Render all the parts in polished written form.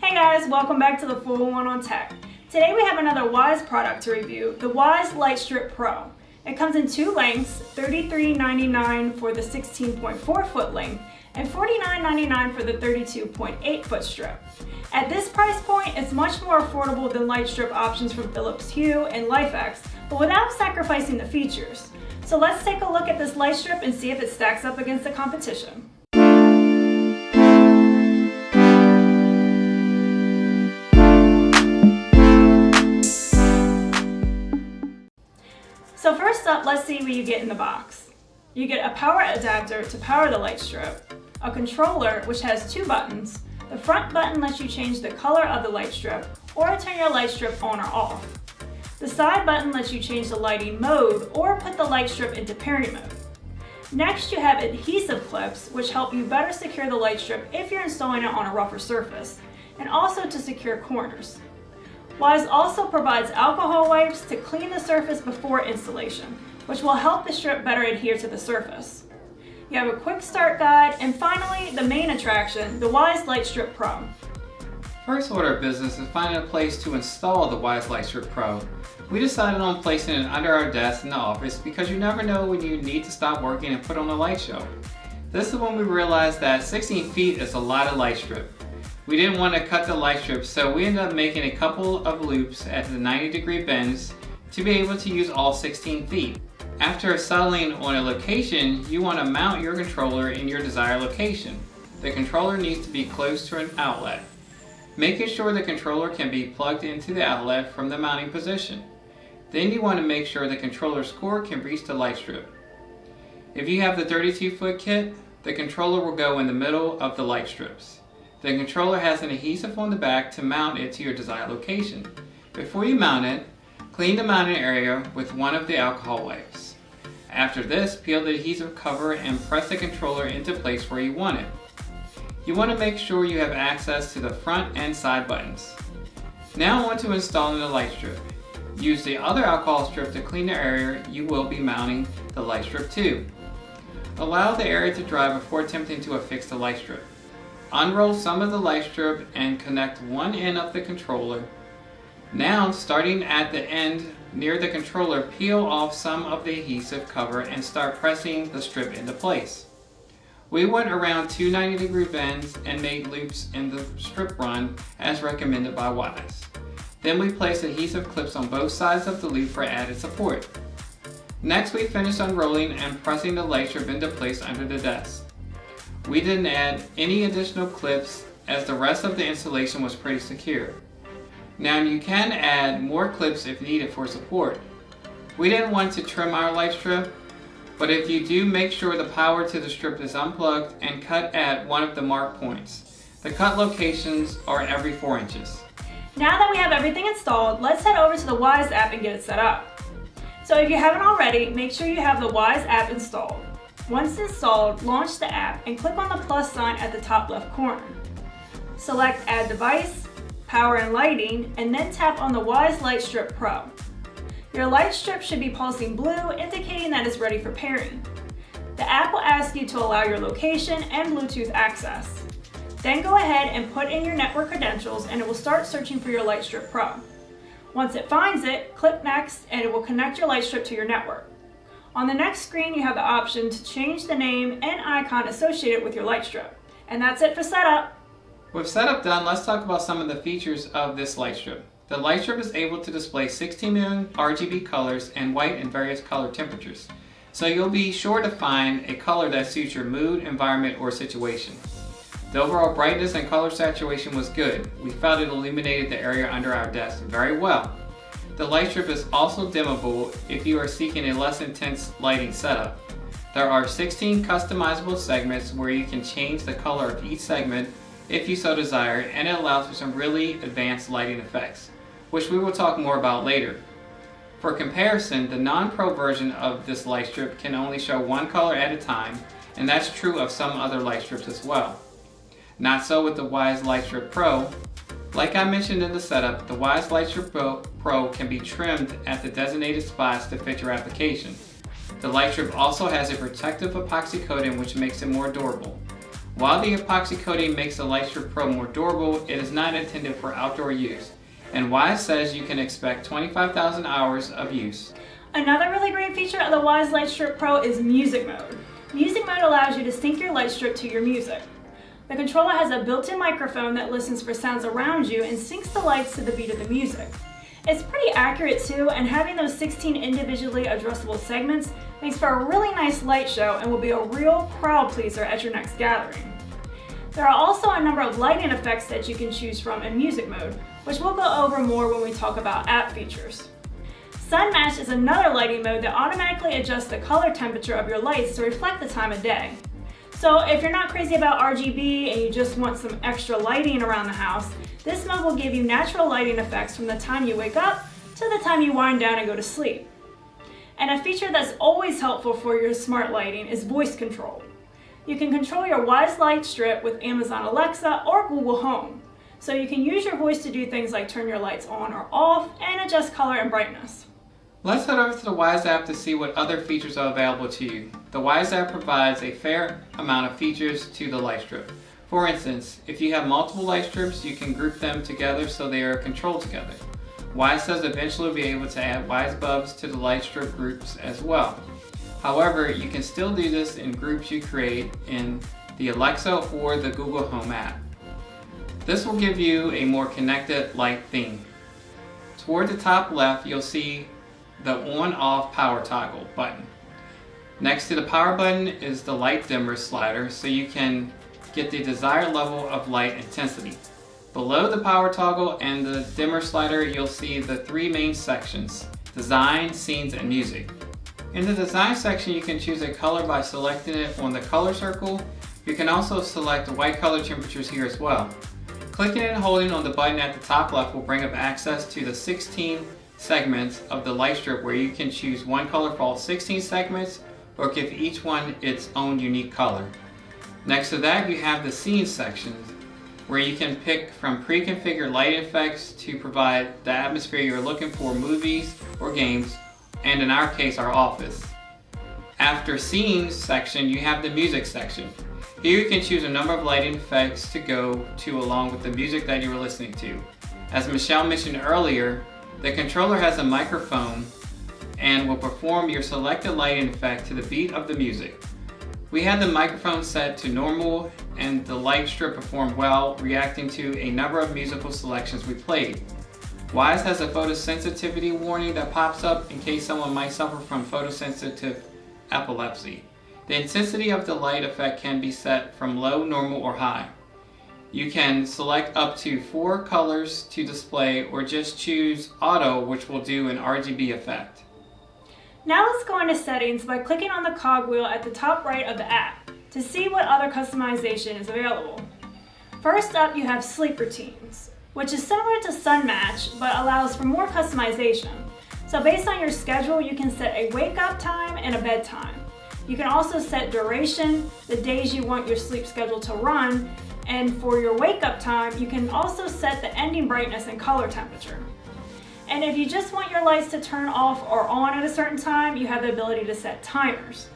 Hey guys, welcome back to the 411 on Tech. Today we have another Wyze product to review, the Wyze Light Strip Pro. It comes in two lengths, $33.99 for the 16.4 foot length and $49.99 for the 32.8 foot strip. At this price point, it's much more affordable than light strip options from Philips Hue and LifeX, but without sacrificing the features. So let's take a look at this light strip and see if it stacks up against the competition. So first up, let's see what you get in the box. You get a power adapter to power the light strip, a controller which has two buttons. The front button lets you change the color of the light strip or turn your light strip on or off. The side button lets you change the lighting mode or put the light strip into pairing mode. Next, you have adhesive clips which help you better secure the light strip if you're installing it on a rougher surface, and also to secure corners. Wyze also provides alcohol wipes to clean the surface before installation, which will help the strip better adhere to the surface. You have a quick start guide, and finally, the main attraction, the Wyze Light Strip Pro. First order of business is finding a place to install the Wyze Light Strip Pro. We decided on placing it under our desk in the office because you never know when you need to stop working and put on a light show. This is when we realized that 16 feet is a lot of light strip. We didn't want to cut the light strip, so we ended up making a couple of loops at the 90-degree bends to be able to use all 16 feet. After settling on a location, you want to mount your controller in your desired location. The controller needs to be close to an outlet, making sure the controller can be plugged into the outlet from the mounting position. Then you want to make sure the controller's cord can reach the light strip. If you have the 32-foot kit, the controller will go in the middle of the light strips. The controller has an adhesive on the back to mount it to your desired location. Before you mount it, clean the mounting area with one of the alcohol wipes. After this, peel the adhesive cover and press the controller into place where you want it. You want to make sure you have access to the front and side buttons. Now on to installing the light strip. Use the other alcohol strip to clean the area you will be mounting the light strip to. Allow the area to dry before attempting to affix the light strip. Unroll some of the light strip and connect one end of the controller. Now, starting at the end near the controller, peel off some of the adhesive cover and start pressing the strip into place. We went around two 90-degree bends and made loops in the strip run as recommended by Wyze. Then we placed adhesive clips on both sides of the loop for added support. Next, we finished unrolling and pressing the light strip into place under the desk. We didn't add any additional clips as the rest of the installation was pretty secure. Now you can add more clips if needed for support. We didn't want to trim our light strip, but if you do, make sure the power to the strip is unplugged and cut at one of the marked points. The cut locations are every 4 inches. Now that we have everything installed, let's head over to the Wyze app and get it set up. So if you haven't already, make sure you have the Wyze app installed. Once installed, launch the app and click on the plus sign at the top left corner. Select Add Device, Power and Lighting, and then tap on the Wyze Light Strip Pro. Your light strip should be pulsing blue, indicating that it's ready for pairing. The app will ask you to allow your location and Bluetooth access. Then go ahead and put in your network credentials and it will start searching for your Light Strip Pro. Once it finds it, click Next and it will connect your light strip to your network. On the next screen, you have the option to change the name and icon associated with your light strip. And that's it for setup. With setup done, let's talk about some of the features of this light strip. The light strip is able to display 16 million RGB colors and white in various color temperatures. So you'll be sure to find a color that suits your mood, environment, or situation. The overall brightness and color saturation was good. We felt it illuminated the area under our desk very well. The light strip is also dimmable if you are seeking a less intense lighting setup. There are 16 customizable segments where you can change the color of each segment if you so desire, and it allows for some really advanced lighting effects, which we will talk more about later. For comparison, the non-pro version of this light strip can only show one color at a time, and that's true of some other light strips as well. Not so with the Wyze Light Strip Pro. Like I mentioned in the setup, the Wyze Light Strip Pro can be trimmed at the designated spots to fit your application. The light strip also has a protective epoxy coating which makes it more durable. While the epoxy coating makes the Light Strip Pro more durable, it is not intended for outdoor use, and Wyze says you can expect 25,000 hours of use. Another really great feature of the Wyze Light Strip Pro is music mode. Music mode allows you to sync your light strip to your music. The controller has a built-in microphone that listens for sounds around you and syncs the lights to the beat of the music. It's pretty accurate too, and having those 16 individually adjustable segments makes for a really nice light show and will be a real crowd pleaser at your next gathering. There are also a number of lighting effects that you can choose from in music mode, which we'll go over more when we talk about app features. Sun Match is another lighting mode that automatically adjusts the color temperature of your lights to reflect the time of day. So if you're not crazy about RGB and you just want some extra lighting around the house, this mode will give you natural lighting effects from the time you wake up to the time you wind down and go to sleep. And a feature that's always helpful for your smart lighting is voice control. You can control your Wyze Light Strip with Amazon Alexa or Google Home. So you can use your voice to do things like turn your lights on or off and adjust color and brightness. Let's head over to the Wyze app to see what other features are available to you. The Wyze app provides a fair amount of features to the light strip. For instance, if you have multiple light strips, you can group them together so they are controlled together. Wyze says eventually we'll be able to add Wyze bulbs to the light strip groups as well. However, you can still do this in groups you create in the Alexa or the Google Home app. This will give you a more connected light theme. Toward the top left, you'll see the on-off power toggle button. Next to the power button is the light dimmer slider so you can get the desired level of light intensity. Below the power toggle and the dimmer slider, you'll see the three main sections: design, scenes, and music. In the design section, you can choose a color by selecting it on the color circle. You can also select white color temperatures here as well. Clicking and holding on the button at the top left will bring up access to the 16 segments of the light strip, where you can choose one color for all 16 segments or give each one its own unique color. Next to that, you have the scenes section, where you can pick from pre-configured light effects to provide the atmosphere you're looking for, movies or games, and in our case, our office. After scenes section, you have the music section. Here you can choose a number of lighting effects to go to along with the music that you were listening to. As Michelle mentioned earlier, the controller has a microphone and will perform your selected lighting effect to the beat of the music. We had the microphone set to normal and the light strip performed well, reacting to a number of musical selections we played. Wyze has a photosensitivity warning that pops up in case someone might suffer from photosensitive epilepsy. The intensity of the light effect can be set from low, normal, or high. You can select up to 4 colors to display, or just choose auto, which will do an RGB effect. Now let's go into settings by clicking on the cogwheel at the top right of the app to see what other customization is available. First up, you have sleep routines, which is similar to Sun Match but allows for more customization. So based on your schedule, you can set a wake up time and a bedtime. You can also set duration, the days you want your sleep schedule to run, and for your wake up time, you can also set the ending brightness and color temperature. And if you just want your lights to turn off or on at a certain time, you have the ability to set timers.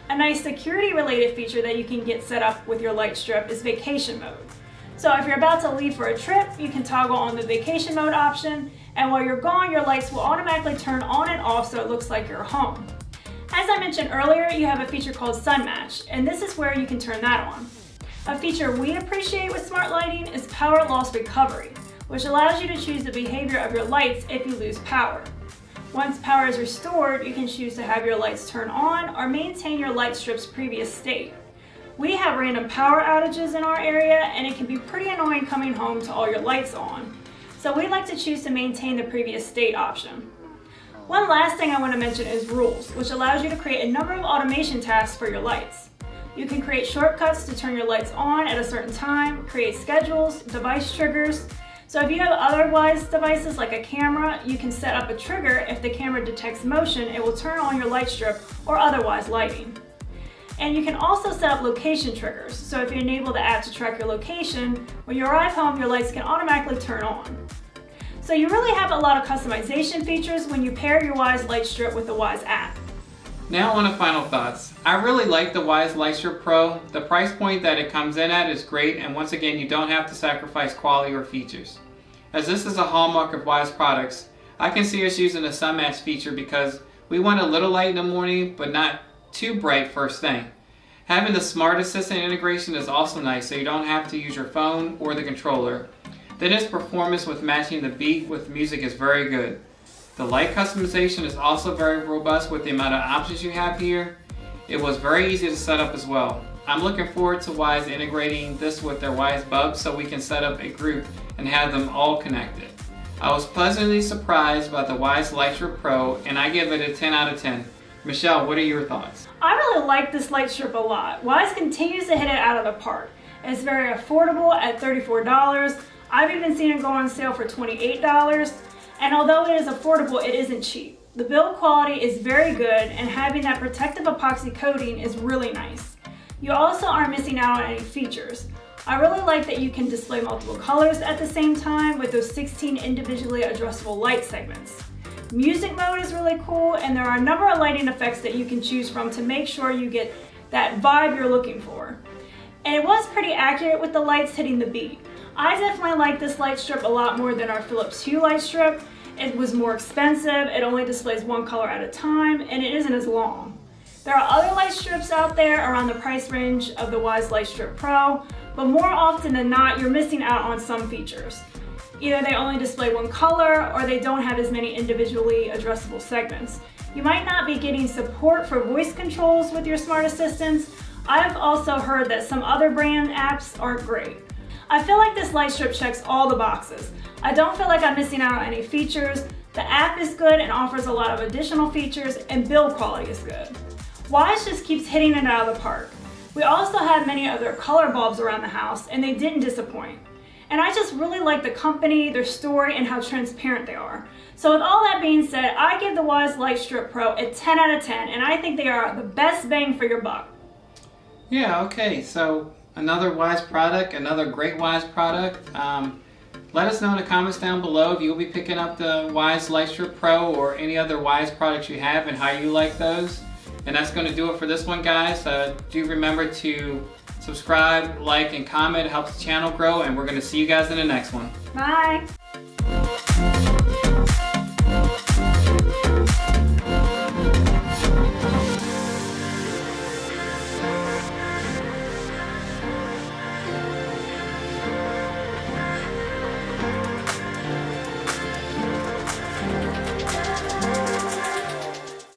A nice security related feature that you can get set up with your light strip is vacation mode. So if you're about to leave for a trip, you can toggle on the vacation mode option, and while you're gone, your lights will automatically turn on and off so it looks like you're home. As I mentioned earlier, you have a feature called Sun Match, and this is where you can turn that on. A feature we appreciate with smart lighting is power loss recovery, which allows you to choose the behavior of your lights if you lose power. Once power is restored, you can choose to have your lights turn on or maintain your light strip's previous state. We have random power outages in our area, and it can be pretty annoying coming home to all your lights on. So we like to choose to maintain the previous state option. One last thing I want to mention is rules, which allows you to create a number of automation tasks for your lights. You can create shortcuts to turn your lights on at a certain time, create schedules, device triggers. So if you have other Wyze devices like a camera, you can set up a trigger. If the camera detects motion, it will turn on your light strip or otherwise lighting. And you can also set up location triggers. So if you enable the app to track your location, when you arrive home, your lights can automatically turn on. So you really have a lot of customization features when you pair your Wyze Light Strip with the Wyze app. Now on to final thoughts. I really like the Wyze Light Strip Pro. The price point that it comes in at is great, and once again you don't have to sacrifice quality or features. As this is a hallmark of Wyze products, I can see us using the sun match feature because we want a little light in the morning but not too bright first thing. Having the Smart Assistant integration is also nice, so you don't have to use your phone or the controller. Then its performance with matching the beat with music is very good. The light customization is also very robust with the amount of options you have here. It was very easy to set up as well. I'm looking forward to Wyze integrating this with their Wyze bulbs so we can set up a group and have them all connected. I was pleasantly surprised by the Wyze Light Strip Pro, and I give it a 10 out of 10. Michelle, what are your thoughts? I really like this light strip a lot. Wyze continues to hit it out of the park. It's very affordable at $34. I've even seen it go on sale for $28. And although it is affordable, it isn't cheap. The build quality is very good, and having that protective epoxy coating is really nice. You also aren't missing out on any features. I really like that you can display multiple colors at the same time with those 16 individually adjustable light segments. Music mode is really cool, and there are a number of lighting effects that you can choose from to make sure you get that vibe you're looking for. And it was pretty accurate with the lights hitting the beat. I definitely like this light strip a lot more than our Philips Hue light strip. It was more expensive, it only displays one color at a time, and it isn't as long. There are other light strips out there around the price range of the Wyze Light Strip Pro, but more often than not, you're missing out on some features. Either they only display one color, or they don't have as many individually addressable segments. You might not be getting support for voice controls with your smart assistants. I've also heard that some other brand apps aren't great. I feel like this light strip checks all the boxes. I don't feel like I'm missing out on any features. The app is good and offers a lot of additional features, and build quality is good. Wyze just keeps hitting it out of the park. We also have many other color bulbs around the house, and they didn't disappoint. And I just really like the company, their story, and how transparent they are. So with all that being said, I give the Wyze Light Strip Pro a 10 out of 10, and I think they are the best bang for your buck. Yeah, okay, so another Wyze product, another great Wyze product. Let us know in the comments down below if you'll be picking up the Wyze Light Strip Pro or any other Wyze products you have and how you like those. And that's going to do it for this one, guys. Do remember to subscribe, like, and comment. It helps the channel grow, and we're going to see you guys in the next one. Bye!